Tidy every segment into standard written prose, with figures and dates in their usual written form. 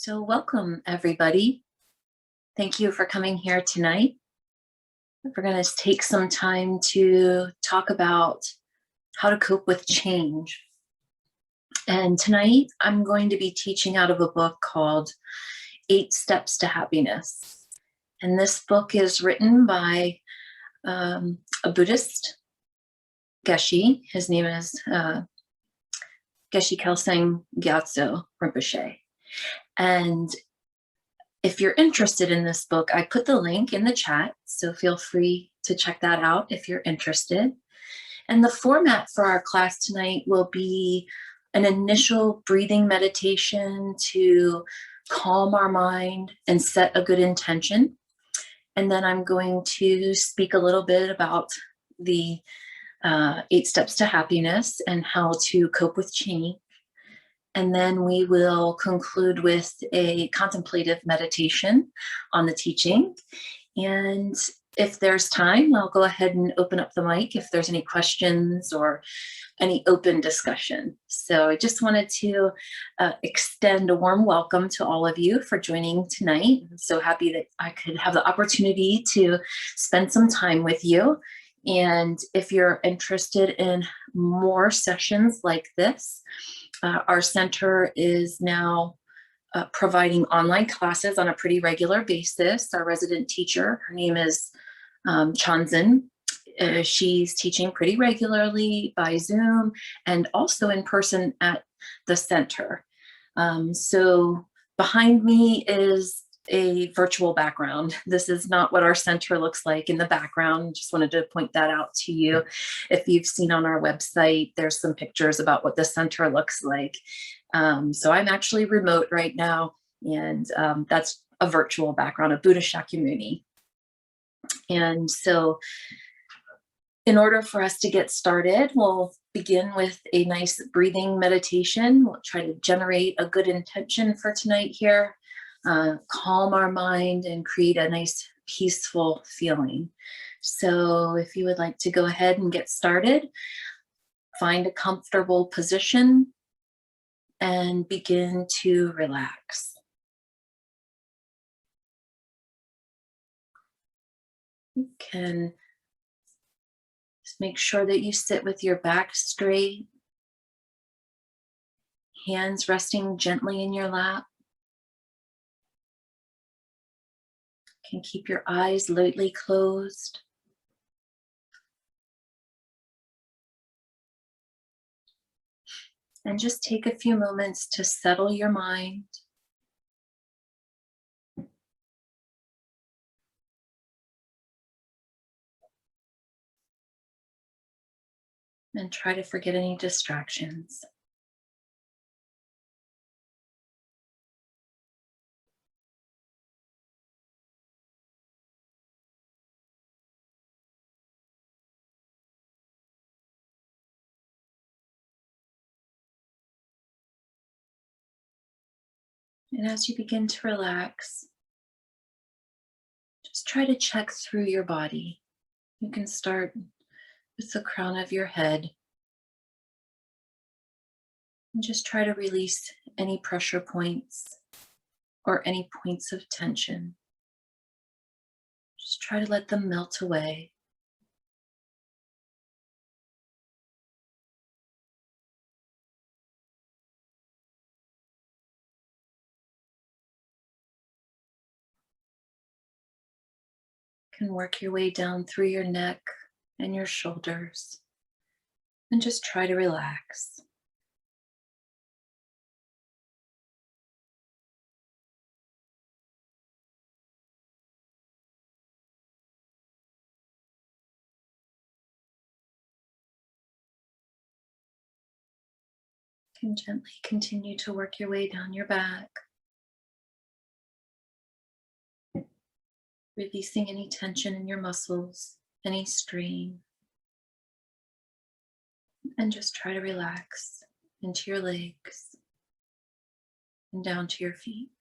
So, welcome everybody. Thank you for coming here tonight. We're going to take some time to talk about how to cope with change. And tonight, I'm going to be teaching out of a book called 8 Steps to Happiness. And this book is written by a Buddhist, Geshe. His name is Geshe Kelsang Gyatso Rinpoche. And if you're interested in this book, I put the link in the chat, so feel free to check that out if you're interested. And the format for our class tonight will be an initial breathing meditation to calm our mind and set a good intention. And then I'm going to speak a little bit about the 8 Steps to Happiness and how to cope with change. And then we will conclude with a contemplative meditation on the teaching. And if there's time, I'll go ahead and open up the mic if there's any questions or any open discussion. So I just wanted to extend a warm welcome to all of you for joining tonight. I'm so happy that I could have the opportunity to spend some time with you. And if you're interested in more sessions like this, our center is now providing online classes on a pretty regular basis. Our resident teacher, her name is Chanzin. She's teaching pretty regularly by Zoom and also in person at the center. So behind me is a virtual background. This is not what our center looks like in the background. Just wanted to point that out to you. If you've seen on our website, there's some pictures about what the center looks like. So I'm actually remote right now, and that's a virtual background of Buddha Shakyamuni. And so in order for us to get started, we'll begin with a nice breathing meditation. We'll try to generate a good intention for tonight here. Calm our mind and create a nice peaceful feeling. So if you would like to go ahead and get started, find a comfortable position and begin to relax. You can just make sure that you sit with your back straight, hands resting gently in your lap. You can keep your eyes lightly closed. And just take a few moments to settle your mind. And try to forget any distractions. And as you begin to relax, just try to check through your body. You can start with the crown of your head and just try to release any pressure points or any points of tension. Just try to let them melt away. You can work your way down through your neck and your shoulders and just try to relax. You can gently continue to work your way down your back, releasing any tension in your muscles, any strain, and just try to relax into your legs and down to your feet.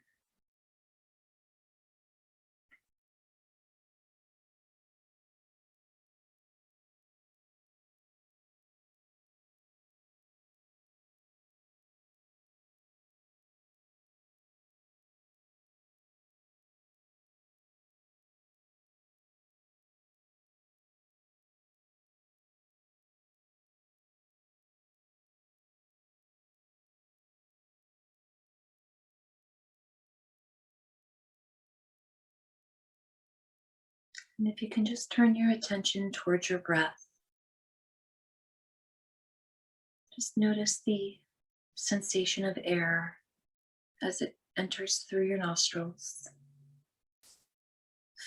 And if you can just turn your attention towards your breath, just notice the sensation of air as it enters through your nostrils,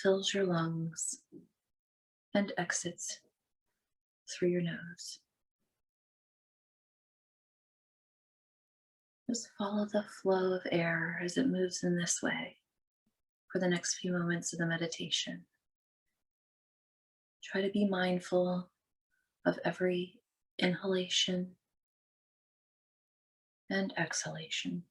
fills your lungs, and exits through your nose. Just follow the flow of air as it moves in this way for the next few moments of the meditation. Try to be mindful of every inhalation and exhalation.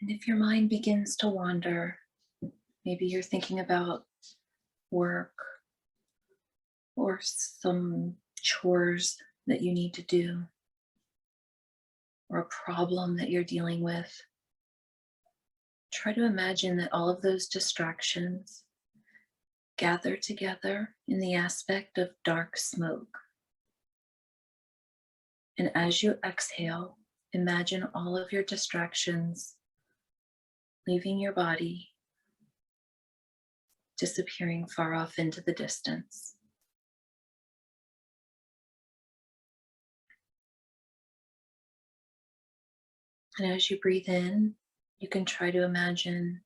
And if your mind begins to wander, maybe you're thinking about work or some chores that you need to do, or a problem that you're dealing with. Try to imagine that all of those distractions gather together in the aspect of dark smoke. And as you exhale, imagine all of your distractions leaving your body, disappearing far off into the distance. And as you breathe in, you can try to imagine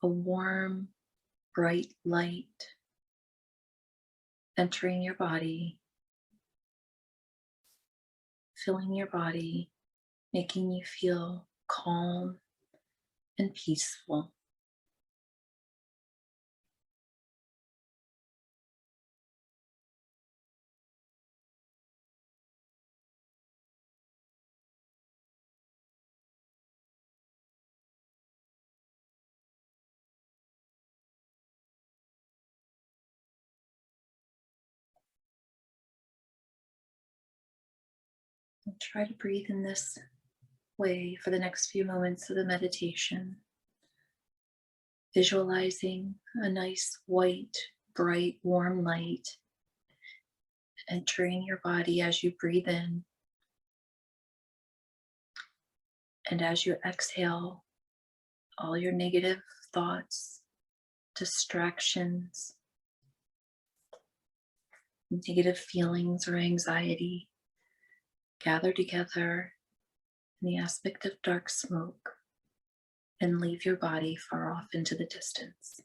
a warm, bright light entering your body, filling your body, making you feel calm and peaceful. And try to breathe in this way for the next few moments of the meditation, visualizing a nice white, bright, warm light entering your body as you breathe in. And as you exhale, all your negative thoughts, distractions, negative feelings or anxiety gather together in the aspect of dark smoke and leave your body far off into the distance.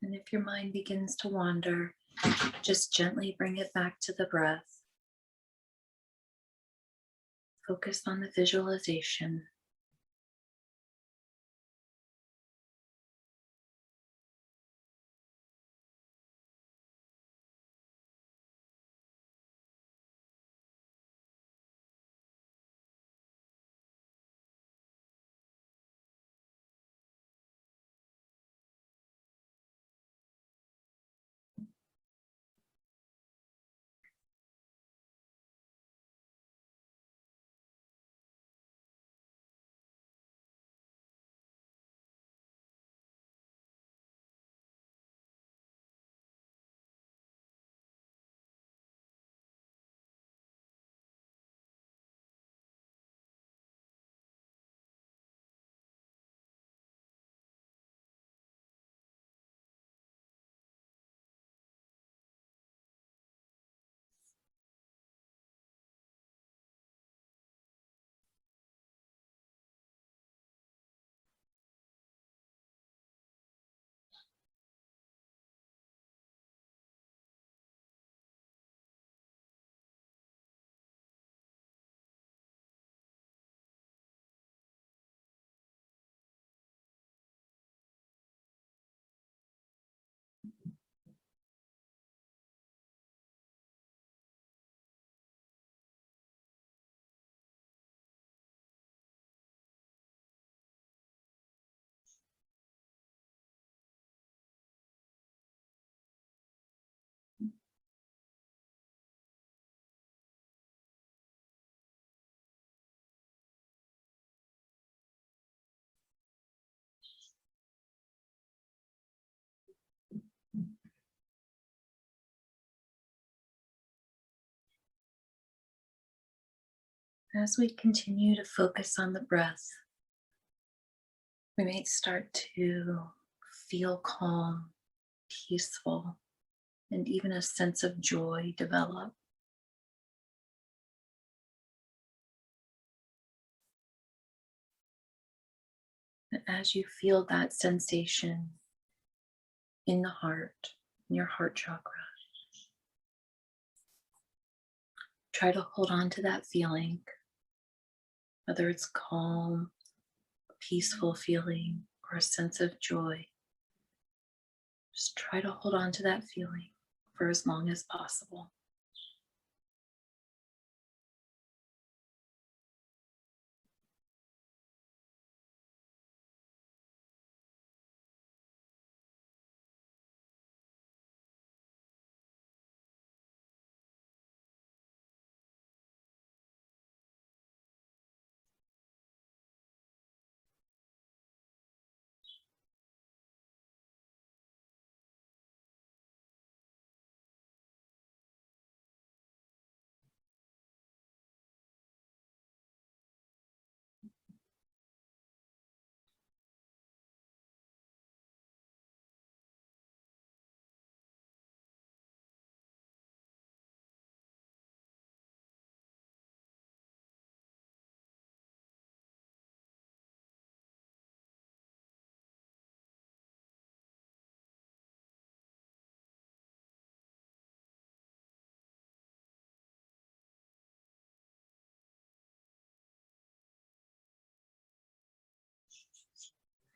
And if your mind begins to wander, Just gently bring it back to the breath. Focus on the visualization. As we continue to focus on the breath, we may start to feel calm, peaceful, and even a sense of joy develop. And as you feel that sensation in the heart, in your heart chakra, try to hold on to that feeling, whether it's calm, a peaceful feeling, or a sense of joy. Just try to hold on to that feeling for as long as possible.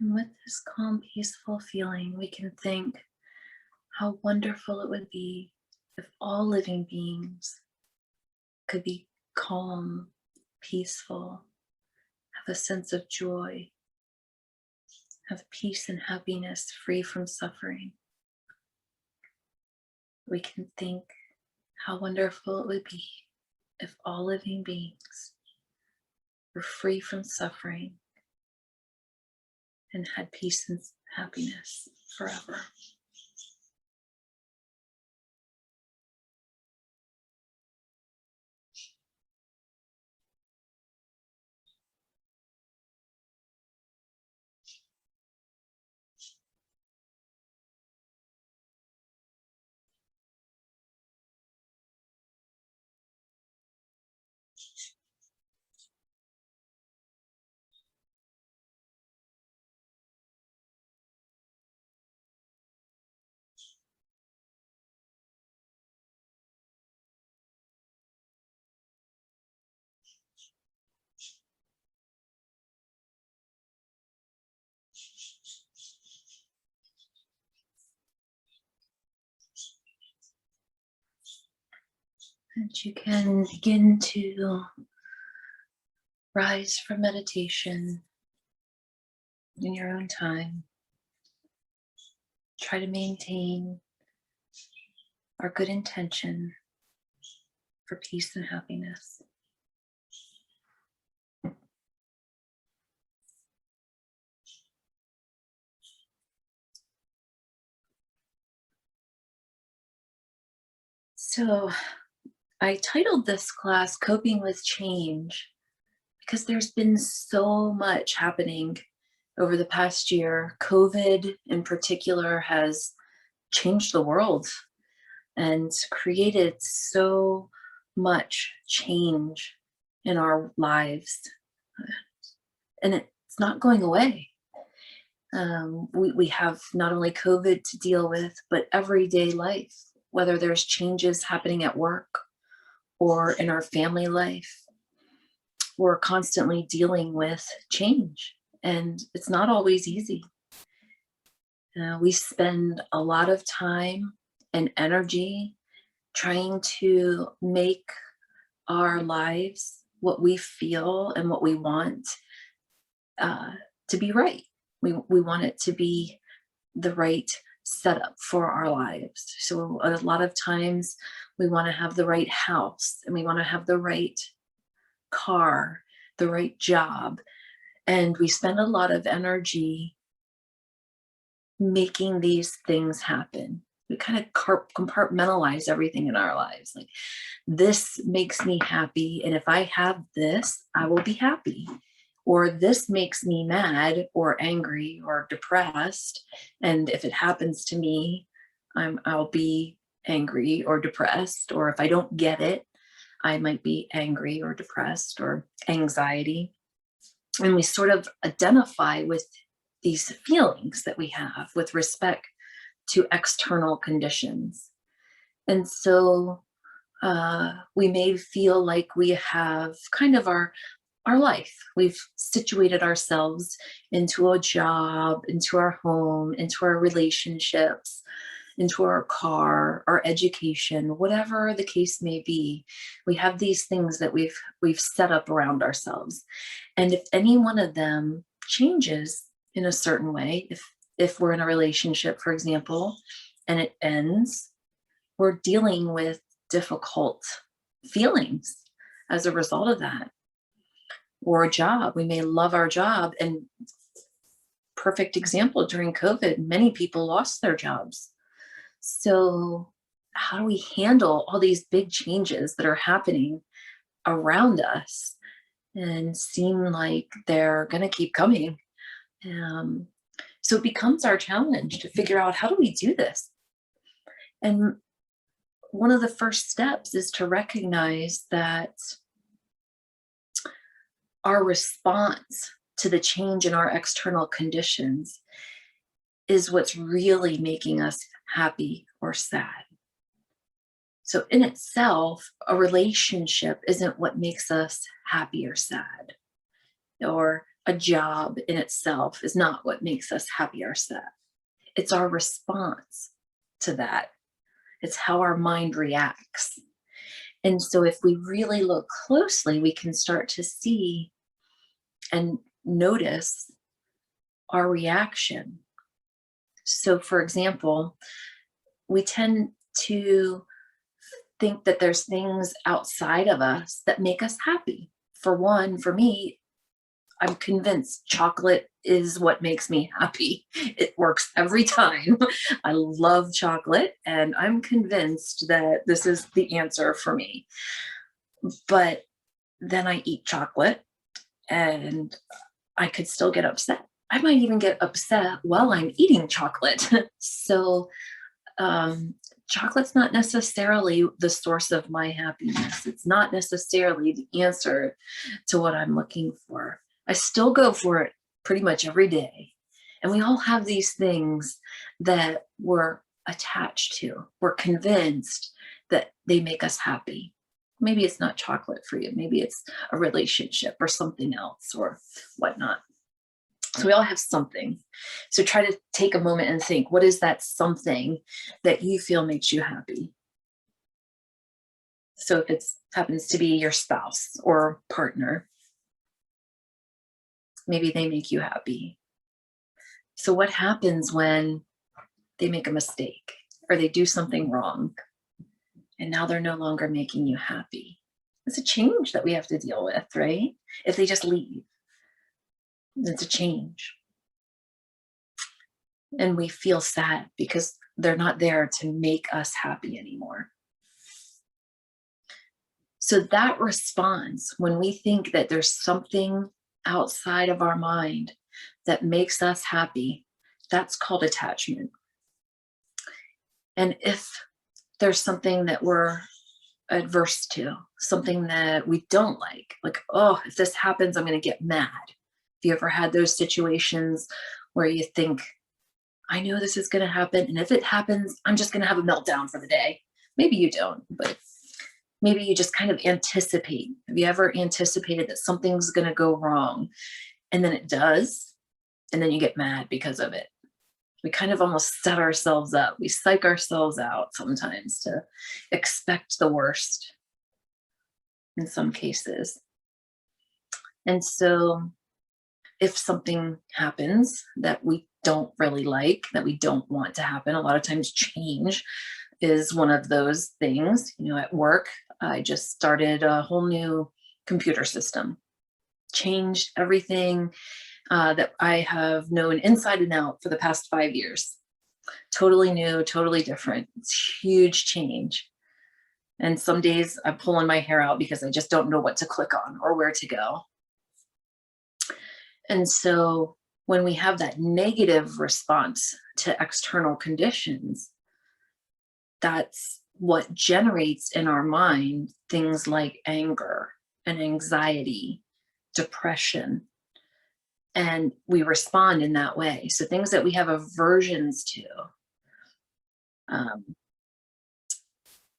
And with this calm, peaceful feeling, we can think how wonderful it would be if all living beings could be calm, peaceful, have a sense of joy, have peace and happiness, free from suffering. We can think how wonderful it would be if all living beings were free from suffering and had peace and happiness forever. And you can begin to rise from meditation in your own time. Try to maintain our good intention for peace and happiness. So I titled this class Coping with Change because there's been so much happening over the past year. COVID in particular has changed the world and created so much change in our lives. And it's not going away. We have not only COVID to deal with, but everyday life, whether there's changes happening at work or in our family life. We're constantly dealing with change, and it's not always easy. We spend a lot of time and energy trying to make our lives what we feel and what we want to be right. We want it to be the right setup for our lives. So a lot of times we want to have the right house, and we want to have the right car, the right job. And we spend a lot of energy making these things happen. We kind of compartmentalize everything in our lives. Like, this makes me happy, and if I have this, I will be happy. Or this makes me mad or angry or depressed, and if it happens to me, I'll be angry or depressed. Or if I don't get it, I might be angry or depressed or anxiety. And we sort of identify with these feelings that we have with respect to external conditions. And so we may feel like we have kind of our life. We've situated ourselves into a job, into our home, into our relationships, into our car, our education, whatever the case may be. We have these things that we've set up around ourselves. And if any one of them changes in a certain way, if we're in a relationship, for example, and it ends, we're dealing with difficult feelings as a result of that. Or a job, we may love our job, and perfect example, during COVID, many people lost their jobs. So how do we handle all these big changes that are happening around us and seem like they're going to keep coming? So it becomes our challenge to figure out, how do we do this? And one of the first steps is to recognize that our response to the change in our external conditions is what's really making us happy or sad. So in itself, a relationship isn't what makes us happy or sad, or a job in itself is not what makes us happy or sad. It's our response to that. It's how our mind reacts. And so if we really look closely, we can start to see and notice our reaction. So for example, we tend to think that there's things outside of us that make us happy. For one, for me, I'm convinced chocolate is what makes me happy. It works every time. I love chocolate, and I'm convinced that this is the answer for me. But then I eat chocolate, and I could still get upset. I might even get upset while I'm eating chocolate. So chocolate's not necessarily the source of my happiness. It's not necessarily the answer to what I'm looking for. I still go for it pretty much every day. And we all have these things that we're attached to. We're convinced that they make us happy. Maybe it's not chocolate for you. Maybe it's a relationship or something else or whatnot. So we all have something. So try to take a moment and think, what is that something that you feel makes you happy? So if it happens to be your spouse or partner, maybe they make you happy. So what happens when they make a mistake or they do something wrong and now they're no longer making you happy? It's a change that we have to deal with, right? If they just leave, it's a change. And we feel sad because they're not there to make us happy anymore. So that response, when we think that there's something outside of our mind that makes us happy, that's called attachment. And if there's something that we're adverse to, something that we don't like, oh, if this happens, I'm going to get mad. Have you ever had those situations where you think, I know this is going to happen, and if it happens, I'm just going to have a meltdown for the day? Maybe you don't, but maybe you just kind of anticipate. Have you ever anticipated that something's going to go wrong, and then it does, and then you get mad because of it? We kind of almost set ourselves up. We psych ourselves out sometimes to expect the worst in some cases. And so if something happens that we don't really like, that we don't want to happen, a lot of times change is one of those things. At work, I just started a whole new computer system, changed everything that I have known inside and out for the past 5 years. Totally new, totally different. It's huge change. And some days I'm pulling my hair out because I just don't know what to click on or where to go. And so when we have that negative response to external conditions, that's what generates in our mind things like anger and anxiety, depression, and we respond in that way. So things that we have aversions to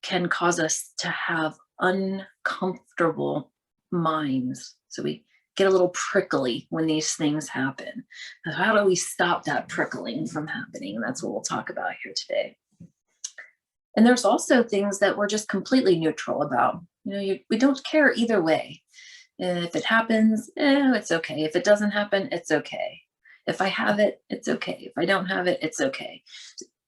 can cause us to have uncomfortable minds. So we get a little prickly when these things happen. How do we stop that prickling from happening? That's what we'll talk about here today. And there's also things that we're just completely neutral about. We don't care either way. If it happens, it's okay. If it doesn't happen, it's okay. If I have it, it's okay. If I don't have it, it's okay.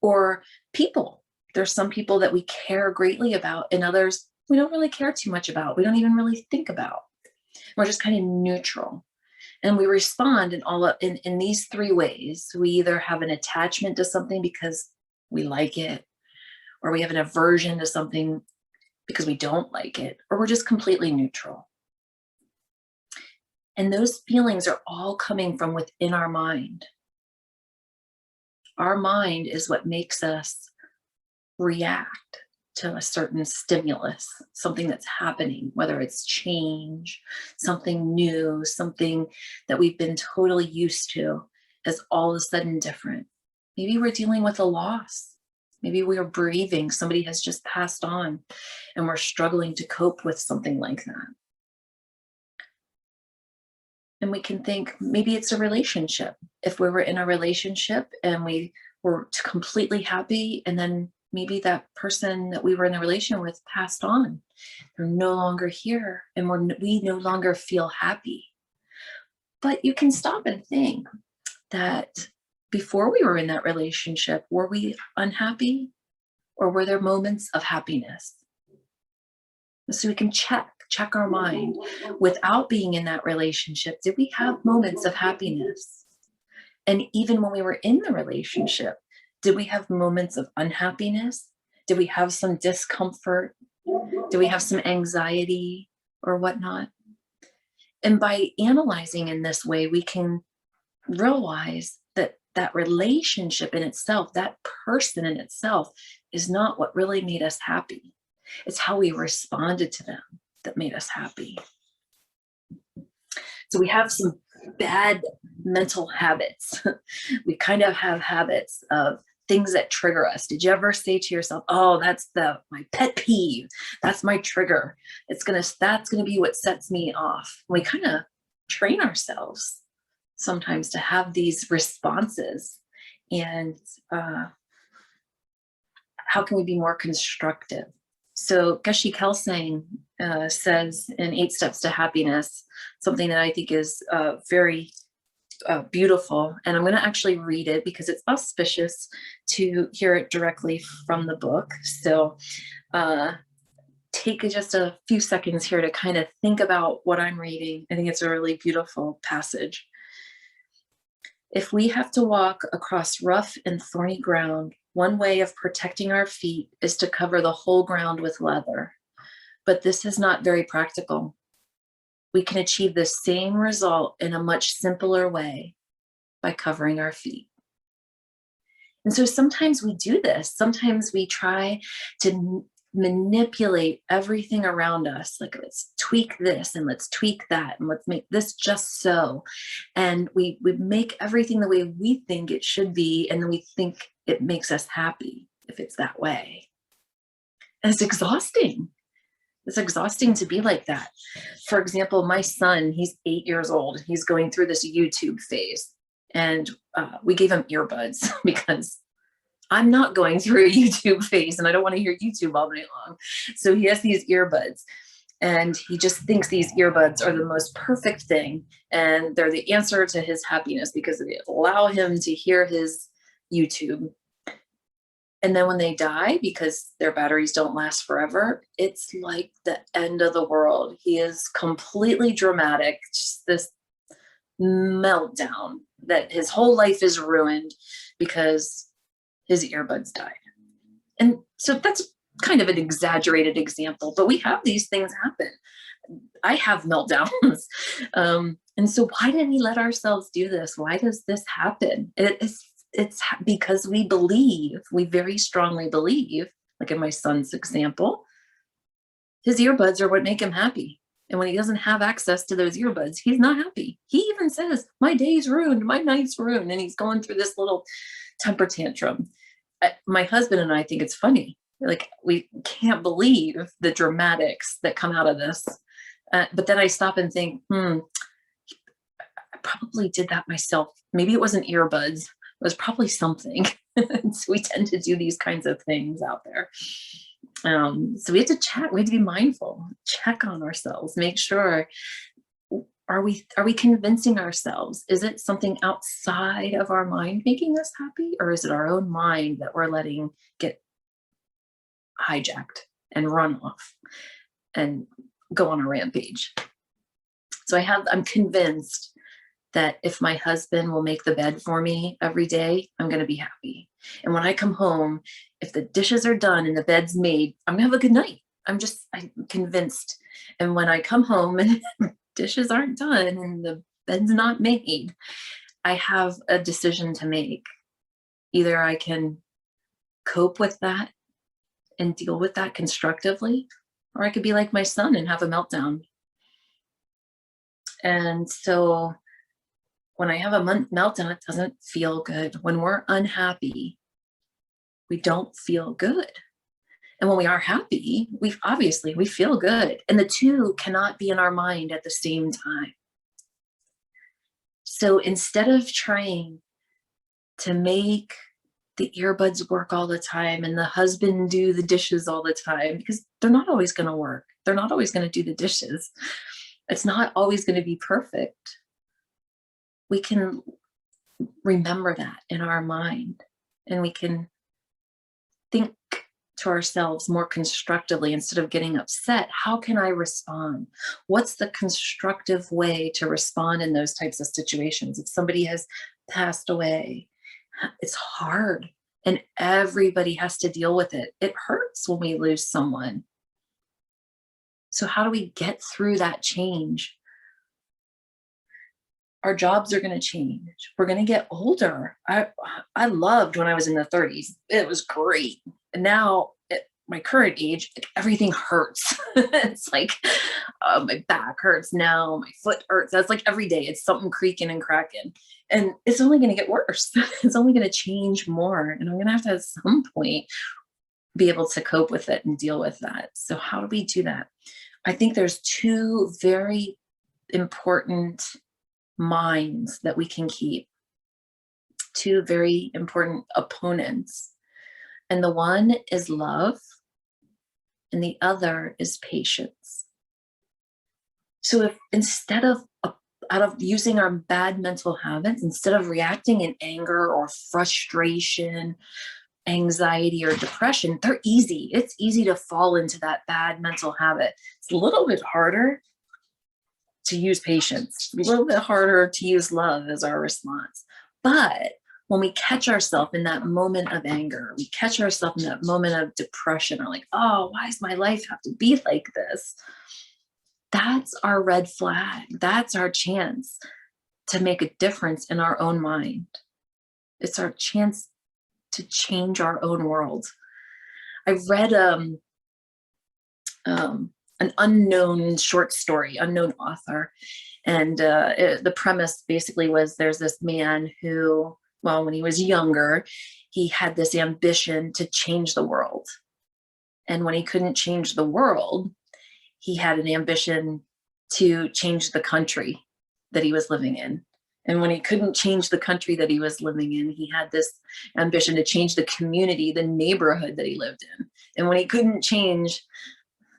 Or people. There's some people that we care greatly about, and others we don't really care too much about. We don't even really think about. We're just kind of neutral. And we respond in these three ways. We either have an attachment to something because we like it, or we have an aversion to something because we don't like it, or we're just completely neutral. And those feelings are all coming from within our mind. Our mind is what makes us react to a certain stimulus, something that's happening, whether it's change, something new, something that we've been totally used to is all of a sudden different. Maybe we're dealing with a loss. Maybe we are bereaving. Somebody has just passed on and we're struggling to cope with something like that. And we can think maybe it's a relationship. If we were in a relationship and we were completely happy, and then maybe that person that we were in a relation with passed on. They're no longer here, and we no longer feel happy. But you can stop and think that before we were in that relationship, were we unhappy, or were there moments of happiness? So we can check our mind. Without being in that relationship, did we have moments of happiness? And even when we were in the relationship, did we have moments of unhappiness? Did we have some discomfort? Do we have some anxiety or whatnot? And by analyzing in this way, we can realize that that relationship in itself, that person in itself, is not what really made us happy. It's how we responded to them that made us happy. So we have some bad mental habits. We kind of have habits of things that trigger us. Did you ever say to yourself, oh, that's my pet peeve. That's my trigger. That's going to be what sets me off. We kind of train ourselves sometimes to have these responses. And how can we be more constructive? So Geshe Kelsang says in 8 Steps to Happiness, something that I think is very beautiful. And I'm going to actually read it because it's auspicious to hear it directly from the book. So take just a few seconds here to kind of think about what I'm reading. I think it's a really beautiful passage. If we have to walk across rough and thorny ground, one way of protecting our feet is to cover the whole ground with leather. But this is not very practical. We can achieve the same result in a much simpler way by covering our feet. And so sometimes we do this. Sometimes we try to manipulate everything around us. Like, let's tweak this and let's tweak that and let's make this just so. And we make everything the way we think it should be. And then we think it makes us happy if it's that way. And it's exhausting. It's exhausting to be like that. For example, my son, he's 8 years old. He's going through this YouTube phase. And we gave him earbuds because I'm not going through a YouTube phase and I don't want to hear YouTube all night long. So he has these earbuds and he just thinks these earbuds are the most perfect thing. And they're the answer to his happiness because they allow him to hear his YouTube. And then when they die, because their batteries don't last forever, it's like the end of the world. He is completely dramatic, just this meltdown that his whole life is ruined because his earbuds died. And so that's kind of an exaggerated example, but we have these things happen. I have meltdowns. And so why did we let ourselves do this? Why does this happen? It's because we very strongly believe, like in my son's example, his earbuds are what make him happy. And when he doesn't have access to those earbuds, he's not happy. He even says, my day's ruined, my night's ruined. And he's going through this little temper tantrum. My husband and I think it's funny. Like, we can't believe the dramatics that come out of this. But then I stop and think, I probably did that myself. Maybe it wasn't earbuds. It was probably something. So we tend to do these kinds of things out there. So we have to check. We have to be mindful, check on ourselves, make sure, are we convincing ourselves? Is it something outside of our mind making us happy? Or is it our own mind that we're letting get hijacked and run off and go on a rampage? So I'm convinced that if my husband will make the bed for me every day, I'm going to be happy. And when I come home, if the dishes are done and the bed's made, I'm going to have a good night. I'm convinced. And when I come home and dishes aren't done and the bed's not made, I have a decision to make. Either I can cope with that and deal with that constructively, or I could be like my son and have a meltdown. And so when I have a meltdown, it doesn't feel good. When we're unhappy, we don't feel good. And when we are happy, we feel good. And the two cannot be in our mind at the same time. So instead of trying to make the earbuds work all the time and the husband do the dishes all the time, because they're not always going to work. They're not always going to do the dishes. It's not always going to be perfect. We can remember that in our mind, and we can think to ourselves more constructively instead of getting upset. How can I respond? What's the constructive way to respond in those types of situations? If somebody has passed away, it's hard and everybody has to deal with it. It hurts when we lose someone. So how do we get through that change? Our jobs are going to change. We're going to get older. I loved when I was in the 30s. It was great. And now at my current age, everything hurts. It's like my back hurts now. My foot hurts. That's like every day. It's something creaking and cracking. And it's only going to get worse. It's only going to change more. And I'm going to have to at some point be able to cope with it and deal with that. So how do we do that? I think there's two very important minds that we can keep, two very important opponents. And the one is love, and the other is patience. So if instead of out of using our bad mental habits, instead of reacting in anger or frustration, anxiety or depression, they're easy. It's easy to fall into that bad mental habit. It's a little bit harder to use patience, a little bit harder to use love as our response. But when we catch ourselves in that moment of anger, we catch ourselves in that moment of depression, or like, oh, why does my life have to be like this? That's our red flag. That's our chance to make a difference in our own mind. It's our chance to change our own world. I read an unknown short story, unknown author. And the premise basically was there's this man who, well, when he was younger, he had this ambition to change the world. And when he couldn't change the world, he had an ambition to change the country that he was living in. And when he couldn't change the country that he was living in, he had this ambition to change the community, the neighborhood that he lived in. And when he couldn't change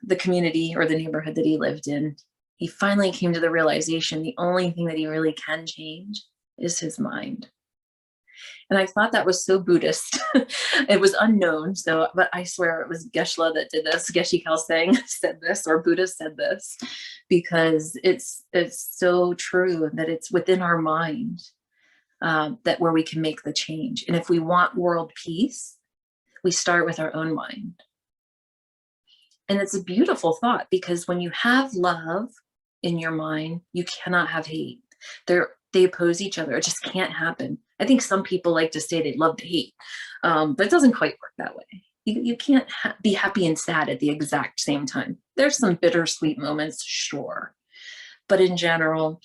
the community or the neighborhood that he lived in, he finally came to the realization the only thing that he really can change is his mind. And I thought that was so Buddhist. It was unknown, but I swear it was Geshe that did this. Geshe Kelsang said this, or Buddha said this, because it's so true that it's within our mind that where we can make the change. And if we want world peace, we start with our own mind. And it's a beautiful thought, because when you have love in your mind, you cannot have hate. They oppose each other. It just can't happen. I think some people like to say they love to hate, but it doesn't quite work that way. You can't be happy and sad at the exact same time. There's some bittersweet moments, sure. But in general,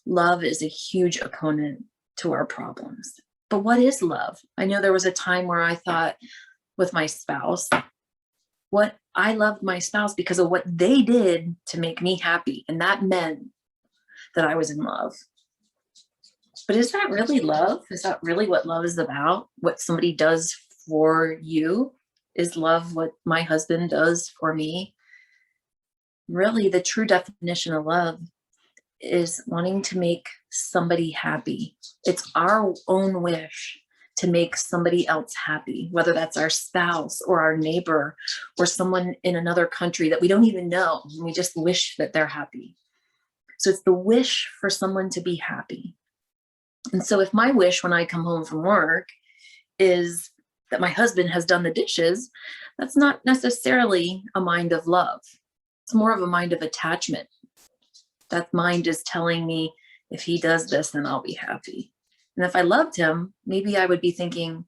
love is a huge opponent to our problems. But what is love? I know there was a time where I thought with my spouse, I loved my spouse because of what they did to make me happy. And that meant that I was in love. But is that really love? Is that really what love is about? What somebody does for you? Is love what my husband does for me? Really, the true definition of love is wanting to make somebody happy. It's our own wish to make somebody else happy, whether that's our spouse or our neighbor or someone in another country that we don't even know. We just wish that they're happy. So it's the wish for someone to be happy. And so if my wish when I come home from work is that my husband has done the dishes, that's not necessarily a mind of love. It's more of a mind of attachment. That mind is telling me if he does this, then I'll be happy. And if I loved him, maybe I would be thinking,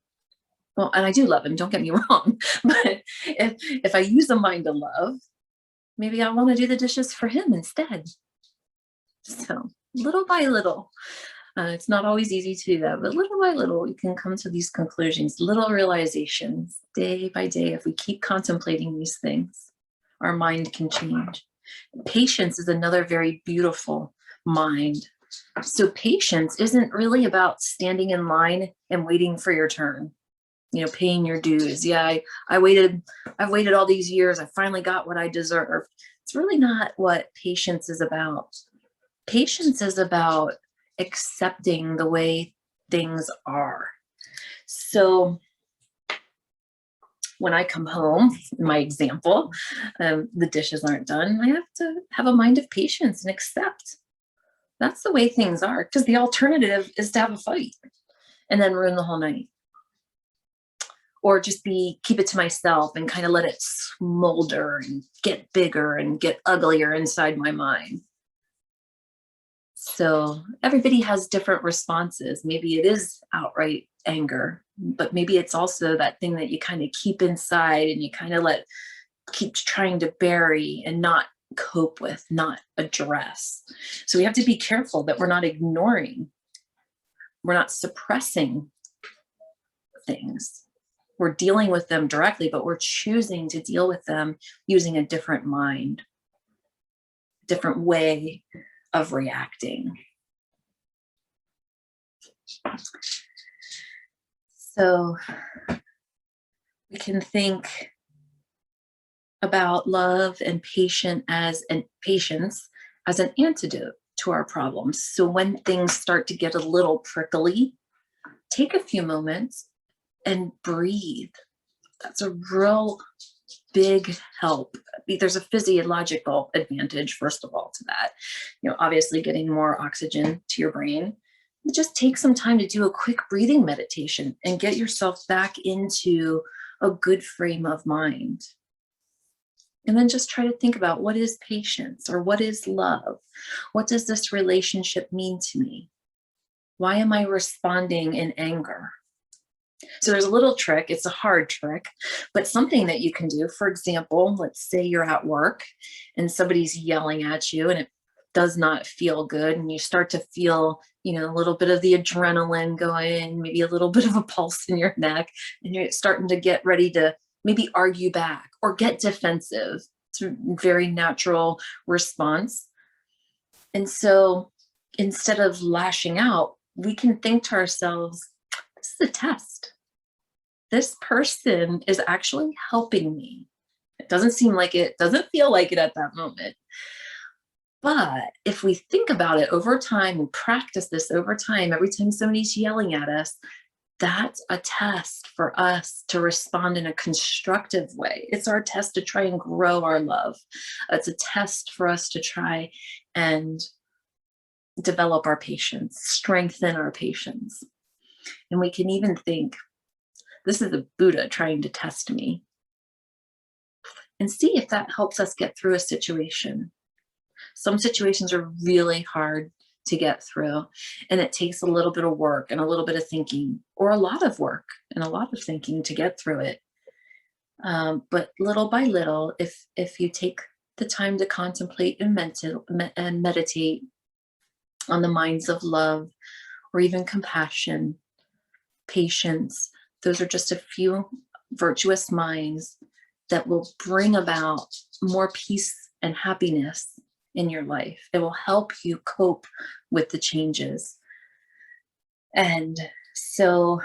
well, and I do love him, don't get me wrong, but if I use a mind of love, maybe I want to do the dishes for him instead. So little by little, it's not always easy to do that, but little by little, we can come to these conclusions, little realizations, day by day. If we keep contemplating these things, our mind can change. Patience is another very beautiful mind. So patience isn't really about standing in line and waiting for your turn, paying your dues. Yeah, I've waited all these years. I finally got what I deserve. It's really not what patience is about. Patience is about accepting the way things are. So when I come home, in my example, the dishes aren't done, I have to have a mind of patience and accept. That's the way things are, because the alternative is to have a fight and then ruin the whole night. Or just keep it to myself and kind of let it smolder and get bigger and get uglier inside my mind. So everybody has different responses. Maybe it is outright anger, but maybe it's also that thing that you kind of keep inside and you kind of keep trying to bury and not cope with, not address. So we have to be careful that we're not ignoring, we're not suppressing things. We're dealing with them directly, but we're choosing to deal with them using a different mind, different way of reacting. So we can think about love and patience as an antidote to our problems. So when things start to get a little prickly, take a few moments and breathe. That's a real big help. There's a physiological advantage, first of all, to that. Obviously getting more oxygen to your brain. Just take some time to do a quick breathing meditation and get yourself back into a good frame of mind. And then just try to think about, what is patience, or what is love? What does this relationship mean to me? Why am I responding in anger? So there's a little trick. It's a hard trick, but something that you can do. For example, let's say you're at work and somebody's yelling at you and it does not feel good, and you start to feel, a little bit of the adrenaline going, maybe a little bit of a pulse in your neck, and you're starting to get ready to maybe argue back or get defensive. It's a very natural response. And so instead of lashing out, we can think to ourselves, this is a test. This person is actually helping me. It doesn't seem like it, doesn't feel like it at that moment. But if we think about it over time and practice this over time, every time somebody's yelling at us, that's a test for us to respond in a constructive way. It's our test to try and grow our love. It's a test for us to try and develop our patience, strengthen our patience. And we can even think, this is a Buddha trying to test me. And see if that helps us get through a situation. Some situations are really hard to get through, and it takes a little bit of work and a little bit of thinking, or a lot of work and a lot of thinking to get through it. But little by little, if you take the time to contemplate and meditate on the minds of love, or even compassion, patience, those are just a few virtuous minds that will bring about more peace and happiness in your life. It will help you cope with the changes. And so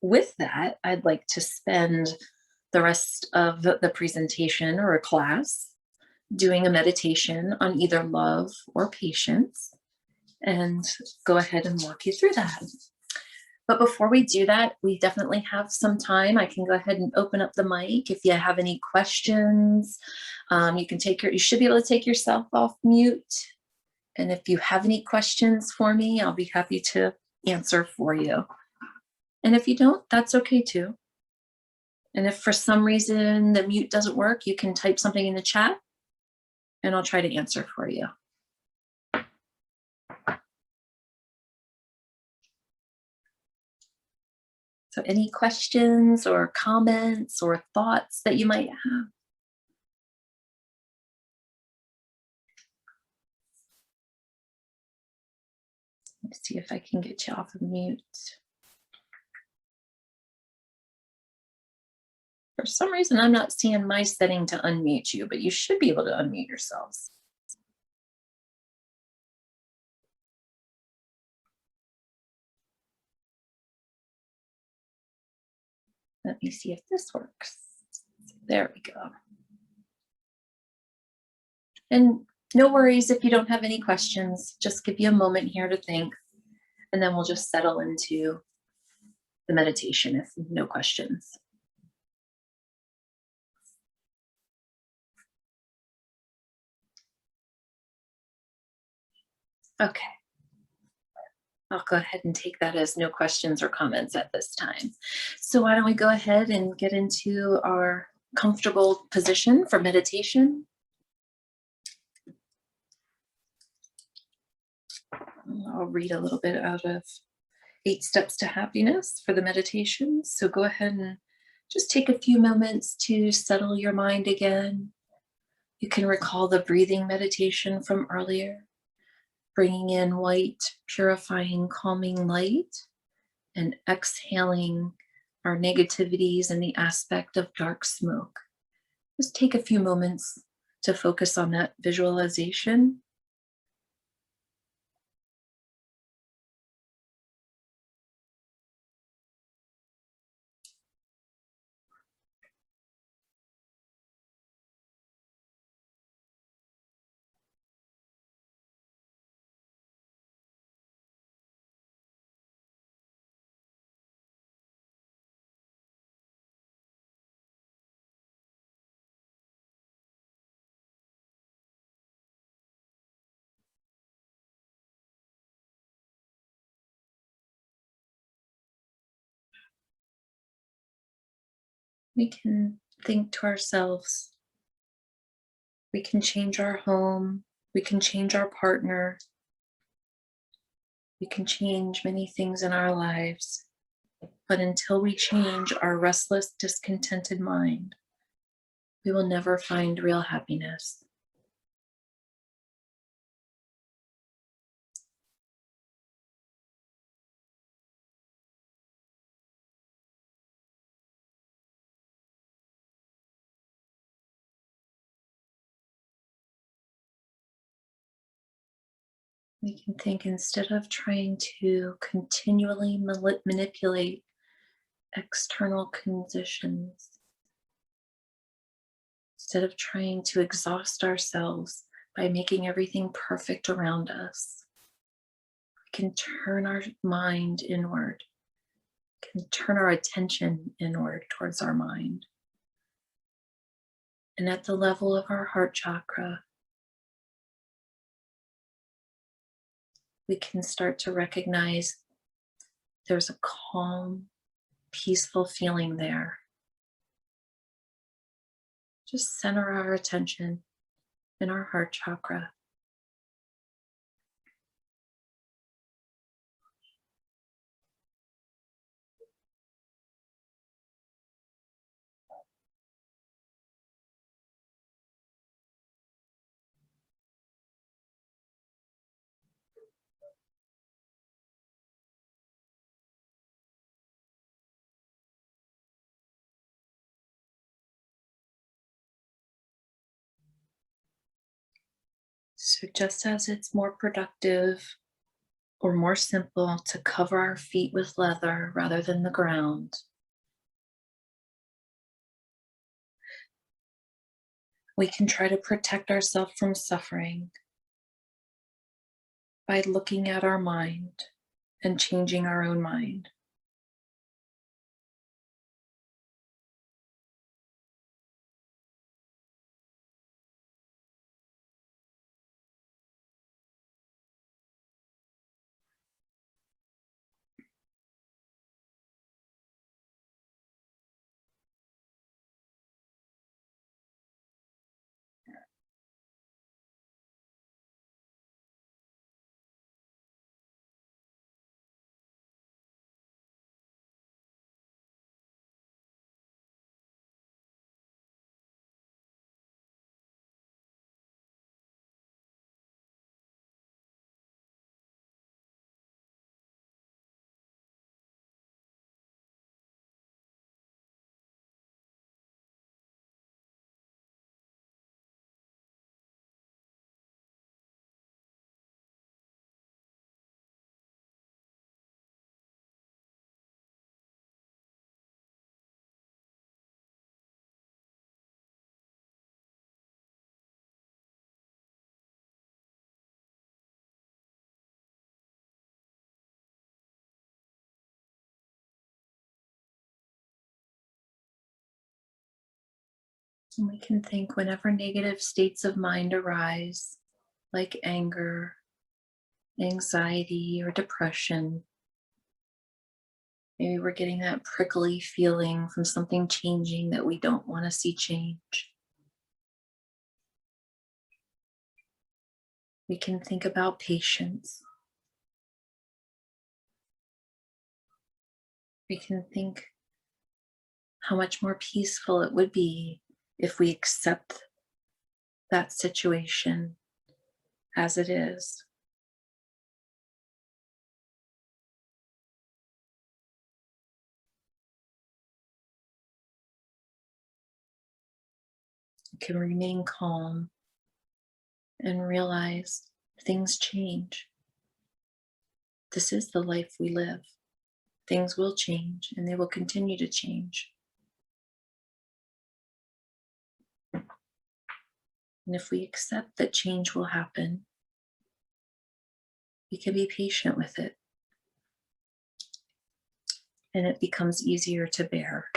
with that, I'd like to spend the rest of the presentation or a class doing a meditation on either love or patience, and go ahead and walk you through that. But before we do that, we definitely have some time. I can go ahead and open up the mic. If you have any questions, you should be able to take yourself off mute. And if you have any questions for me, I'll be happy to answer for you. And if you don't, that's okay too. And if for some reason the mute doesn't work, you can type something in the chat and I'll try to answer for you. So any questions or comments or thoughts that you might have? Let's see if I can get you off of mute. For some reason, I'm not seeing my setting to unmute you, but you should be able to unmute yourselves. Let me see if this works. There we go. And no worries if you don't have any questions, just give you a moment here to think, and then we'll just settle into the meditation if no questions. Okay. I'll go ahead and take that as no questions or comments at this time. So why don't we go ahead and get into our comfortable position for meditation. I'll read a little bit out of 8 Steps to Happiness for the meditation. So go ahead and just take a few moments to settle your mind again. You can recall the breathing meditation from earlier, bringing in white, purifying, calming light, and exhaling our negativities and the aspect of dark smoke. Just take a few moments to focus on that visualization. We can think to ourselves, we can change our home, we can change our partner, we can change many things in our lives. But until we change our restless, discontented mind, we will never find real happiness. We can think, instead of trying to continually manipulate external conditions, instead of trying to exhaust ourselves by making everything perfect around us, we can turn our mind inward, can turn our attention inward towards our mind. And at the level of our heart chakra, we can start to recognize there's a calm, peaceful feeling there. Just center our attention in our heart chakra. So just as it's more productive or more simple to cover our feet with leather rather than the ground, we can try to protect ourselves from suffering by looking at our mind and changing our own mind. And we can think, whenever negative states of mind arise, like anger, anxiety, or depression, maybe we're getting that prickly feeling from something changing that we don't want to see change. We can think about patience. We can think how much more peaceful it would be if we accept that situation as it is. We can remain calm and realize things change. This is the life we live. Things will change, and they will continue to change. And if we accept that change will happen, we can be patient with it, and it becomes easier to bear.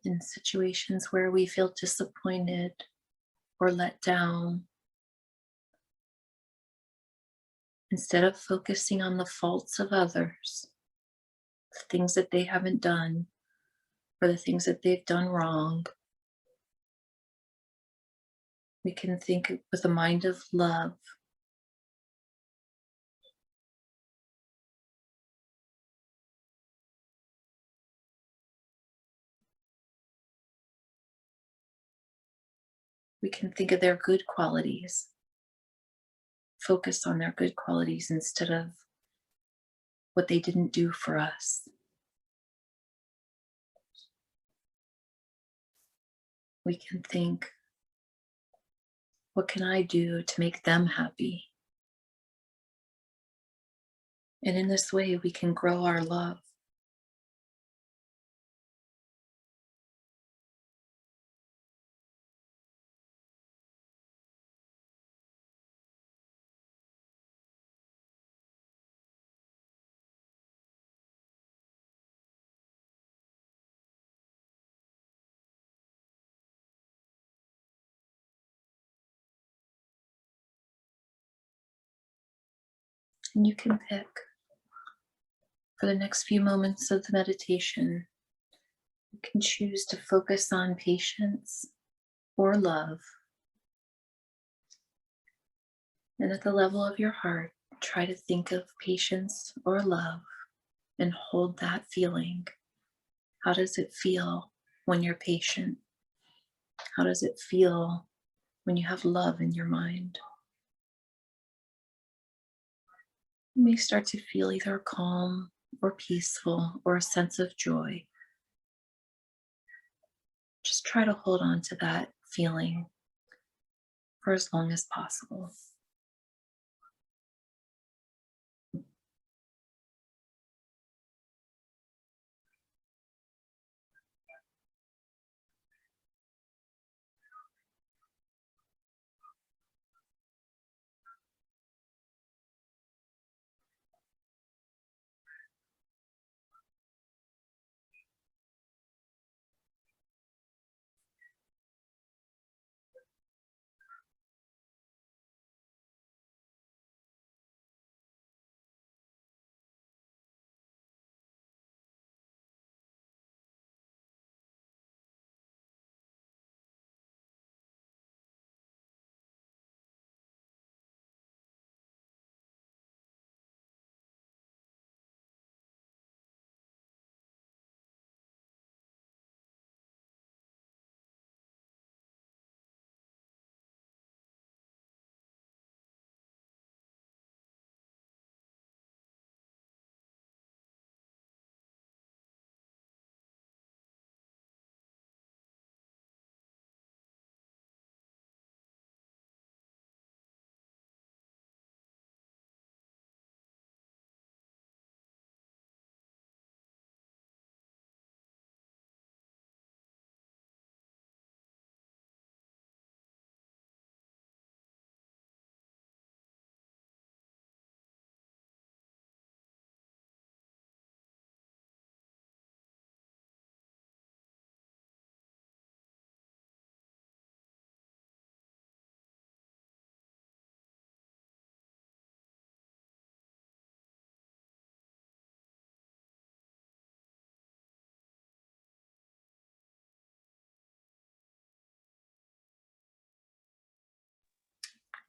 in situations where we feel disappointed or let down. Instead of focusing on the faults of others, the things that they haven't done, or the things that they've done wrong, we can think with a mind of love. We can think of their good qualities, focus on their good qualities instead of what they didn't do for us. We can think, what can I do to make them happy? And in this way, we can grow our love. And you can pick for the next few moments of the meditation, you can choose to focus on patience or love. And at the level of your heart, try to think of patience or love and hold that feeling. How does it feel when you're patient? How does it feel when you have love in your mind? You may start to feel either calm or peaceful or a sense of joy. Just try to hold on to that feeling for as long as possible.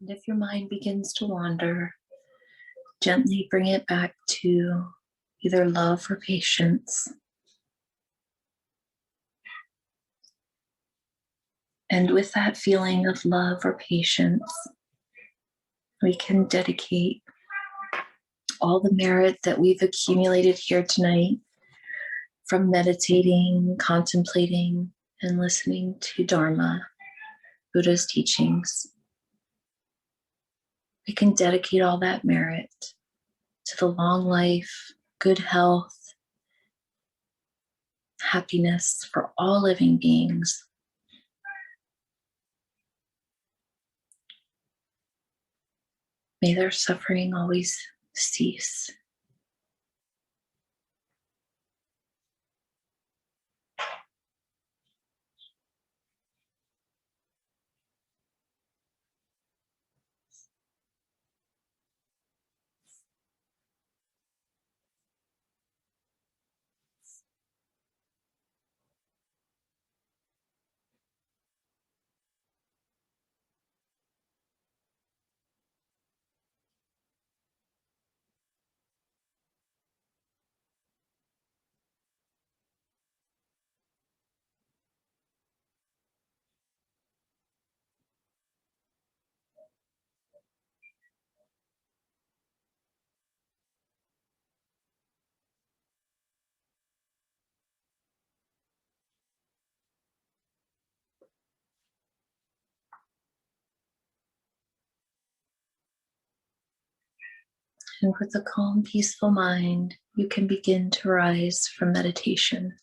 And if your mind begins to wander, gently bring it back to either love or patience. And with that feeling of love or patience, we can dedicate all the merit that we've accumulated here tonight from meditating, contemplating, and listening to Dharma, Buddha's teachings. We can dedicate all that merit to the long life, good health, happiness for all living beings. May their suffering always cease. And with a calm, peaceful mind, you can begin to rise from meditation.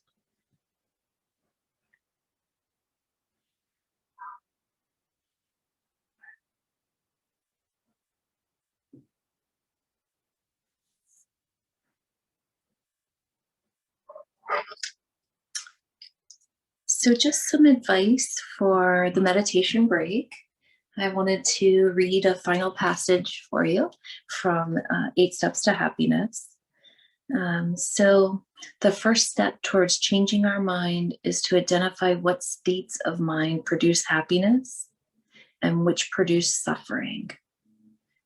So just some advice for the meditation break. I wanted to read a final passage for you from 8 Steps to Happiness. So the first step towards changing our mind is to identify what states of mind produce happiness and which produce suffering.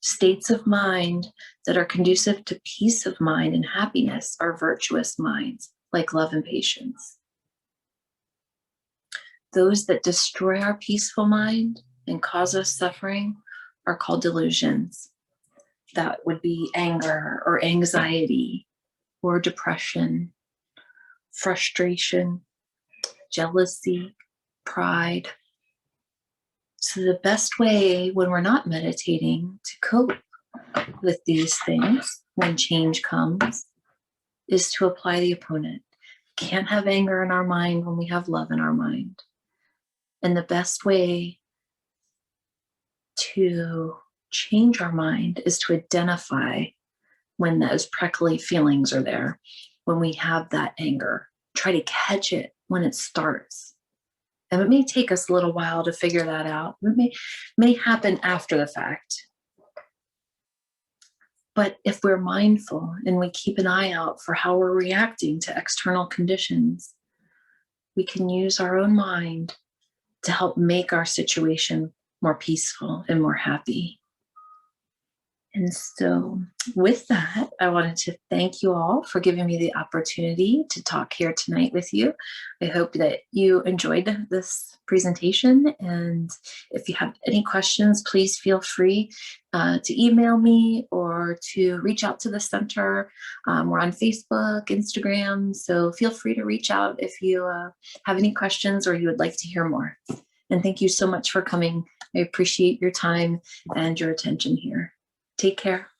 States of mind that are conducive to peace of mind and happiness are virtuous minds, like love and patience. Those that destroy our peaceful mind and cause us suffering are called delusions. That would be anger or anxiety or depression, frustration, jealousy, pride. So the best way when we're not meditating to cope with these things when change comes is to apply the opponent. Can't have anger in our mind when we have love in our mind. And the best way to change our mind is to identify when those prickly feelings are there, when we have that anger. Try to catch it when it starts. And it may take us a little while to figure that out. It may happen after the fact. But if we're mindful and we keep an eye out for how we're reacting to external conditions, we can use our own mind to help make our situation more peaceful and more happy. And so with that, I wanted to thank you all for giving me the opportunity to talk here tonight with you. I hope that you enjoyed this presentation. And if you have any questions, please feel free to email me or to reach out to the center. We're on Facebook, Instagram, so feel free to reach out if you have any questions or you would like to hear more. And thank you so much for coming. I appreciate your time and your attention here. Take care.